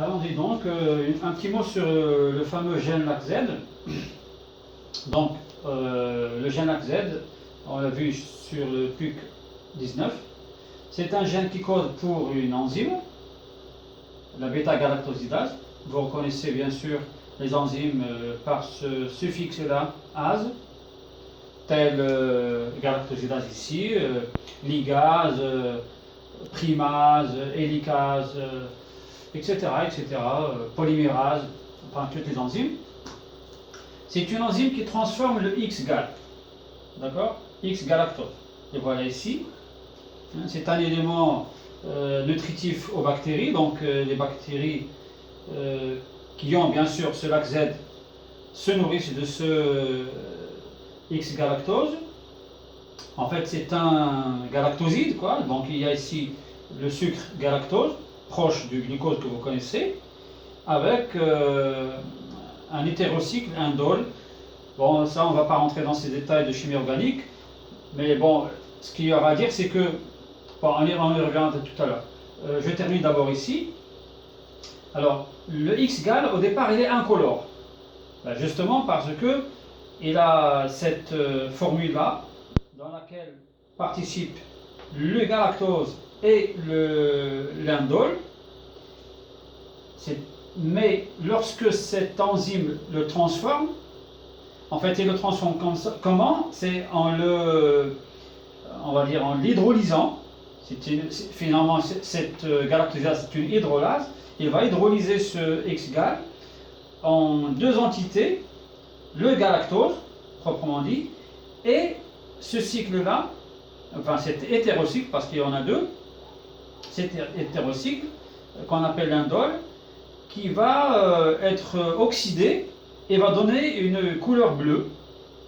Allons-y donc, un petit mot sur le fameux gène LAC-Z. Donc, le gène LAC-Z, on l'a vu sur le PUC19, c'est un gène qui code pour une enzyme, la bêta-galactosidase. Vous reconnaissez bien sûr les enzymes par ce suffixe-là, ase, tel galactosidase ici, ligase, primase, hélicase, etc., polymérase, enfin toutes les enzymes. C'est une enzyme qui transforme le X-gal, d'accord, X-galactose. Et voilà ici, c'est un élément nutritif aux bactéries, donc les bactéries qui ont bien sûr ce LAC-Z se nourrissent de ce X-galactose. En fait, c'est un galactoside, quoi. Donc il y a ici le sucre galactose, proche du glucose que vous connaissez, avec un hétérocycle indole. Bon, ça, on ne va pas rentrer dans ces détails de chimie organique, mais bon, ce qu'il y aura à dire, c'est que, bon, on y reviendra tout à l'heure. Je termine d'abord ici. Alors, le X-gal, au départ, il est incolore. Ben, justement parce que il a cette formule-là, dans laquelle participent le galactose et l'indole. Mais lorsque cette enzyme le transforme, en fait, il le transforme comment? C'est on va dire en l'hydrolysant. Finalement, cette galactosidase, c'est une hydrolase. Il va hydrolyser ce X-gal en deux entités, le galactose, proprement dit, et ce cycle-là, enfin cet hétérocycle, parce qu'il y en a deux, cet hétérocycle qu'on appelle l'indole, qui va être oxydé et va donner une couleur bleue,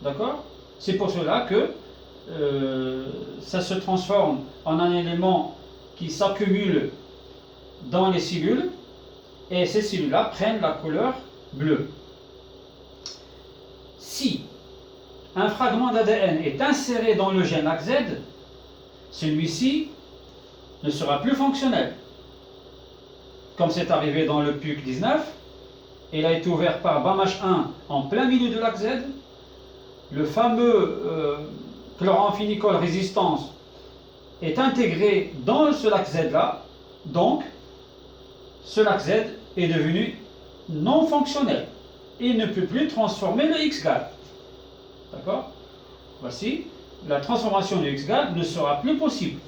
d'accord? C'est pour cela que ça se transforme en un élément qui s'accumule dans les cellules, et ces cellules-là prennent la couleur bleue. Si un fragment d'ADN est inséré dans le gène LAC-Z, celui-ci ne sera plus fonctionnel. Comme c'est arrivé dans le PUC19, il a été ouvert par BAMH1 en plein milieu de LAC-Z. Le fameux chloramphénicol résistance est intégré dans ce LAC-Z-là, donc ce LAC-Z est devenu non fonctionnel. Il ne peut plus transformer le X-gal. D'accord? Voici, la transformation du X-gal ne sera plus possible.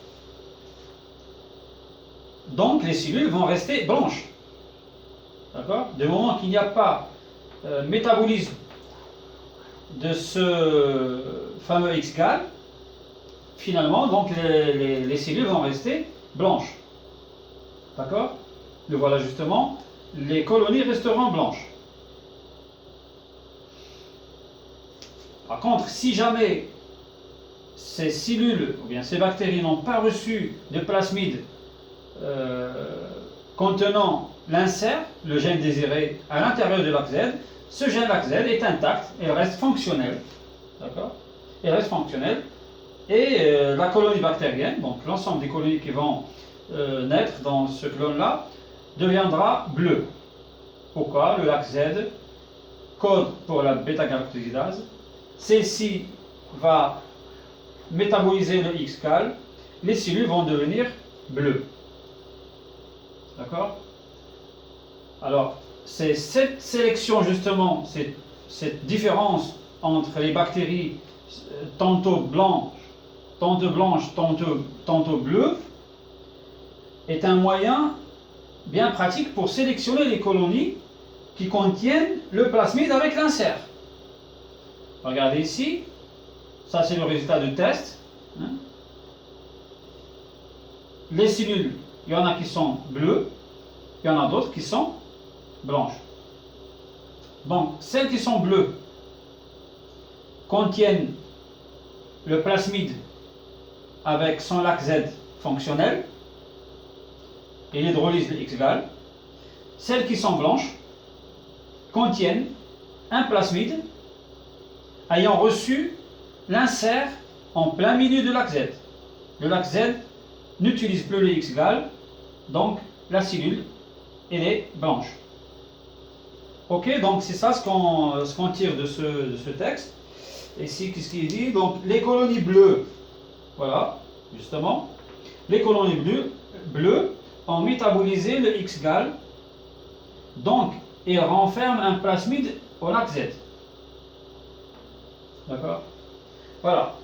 Donc les cellules vont rester blanches. D'accord? Du moment qu'il n'y a pas métabolisme de ce fameux X-gal, finalement, donc les cellules vont rester blanches. D'accord? Le voilà justement, les colonies resteront blanches. Par contre, si jamais ces cellules ou bien ces bactéries n'ont pas reçu de plasmide contenant l'insert, le gène désiré, à l'intérieur de LAC-Z, ce gène LAC-Z est intact, il reste fonctionnel. D'accord? Il reste fonctionnel. Et la colonie bactérienne, donc l'ensemble des colonies qui vont naître dans ce clone-là, deviendra bleu. Pourquoi? Le LAC-Z code pour la bêta-galactosidase. Celle-ci va métaboliser le X-gal. Les cellules vont devenir bleues. D'accord? Alors, c'est cette sélection justement, cette différence entre les bactéries tantôt blanches, tantôt bleues, est un moyen bien pratique pour sélectionner les colonies qui contiennent le plasmide avec l'insert. Regardez ici, ça c'est le résultat de test. Les cellules, il y en a qui sont bleues, il y en a d'autres qui sont blanches. Donc, celles qui sont bleues contiennent le plasmide avec son LAC-Z fonctionnel et l'hydrolyse de X-gal. Celles qui sont blanches contiennent un plasmide ayant reçu l'insert en plein milieu de LAC-Z. Le LAC-Z n'utilise plus le X-gal, donc la cellule elle est blanche. Ok, donc c'est ça ce qu'on tire de ce texte. Et ici, qu'est-ce qu'il dit? Donc les colonies bleues, voilà, justement, les colonies bleues ont métabolisé le X-gal, donc ils renferment un plasmide au lac Z. D'accord? Voilà.